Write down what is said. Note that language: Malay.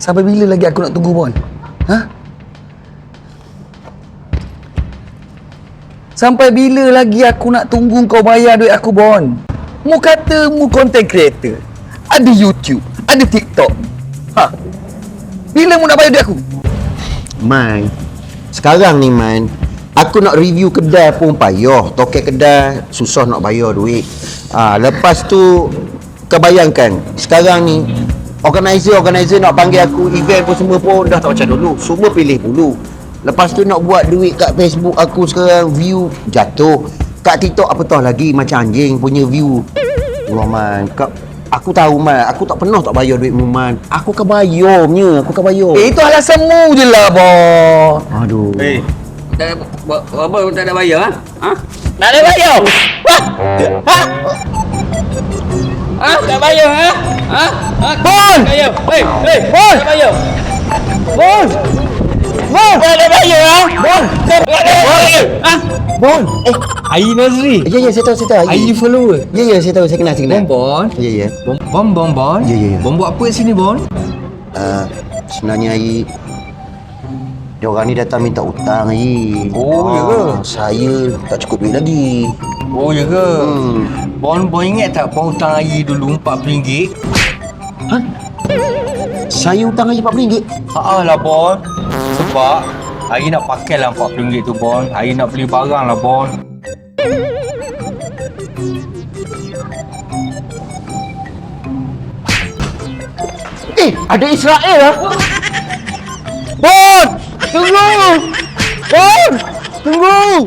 Sampai bila lagi aku nak tunggu, Bon? Ha? Sampai bila lagi aku nak tunggu kau bayar duit aku, Bon? Mu kata mu content creator. Ada YouTube, ada TikTok. Ha? Bila mu nak bayar duit aku? Man, sekarang ni Man, aku nak review kedai pun payah. Toket kedai susah nak bayar duit. Lepas tu kau bayangkan sekarang ni organizer nak panggil aku event pun semua pun dah tak macam dulu. Semua pilih dulu. Lepas tu nak buat duit kat Facebook aku sekarang view jatuh. Kat TikTok apatah lagi macam anjing punya view. Allah Man, aku tahu Man, aku tak pernah tak bayar duit mu Man. Aku akan bayar punya, aku akan bayar. Itu alasanmu je lah, Bon. Aduh. Apa tak ada bayar, ha? Tak ada bayar. Tak bayar, ha? Bon! Bayar. Bon! Tak bayar. Bon! Bon! Tak ada bayar, ha? Bon! Tak ada bayar. Ha? Bon! Ayi Nazri. Ya, saya tahu. Ayi follower. Ya, saya tahu, saya kenal. Bon. Ya. Bon. Ya. Bon buat apa sini, Bon? Sebenarnya Ayi, diorang ni datang minta hutang Ayi. Oh, ya ke? Saya tak cukup duit lagi. Oh, ya ke? Bon ingat tak Bon hutang Ayi dulu RM40? Saya hutang Ayi RM40? Lah Bon. Sebab Ayi nak pakai lah RM40 tu, Bon. Ayi nak beli barang lah, Bon. Ada Israel lah. Bon! Tunggu! Bon! Tunggu!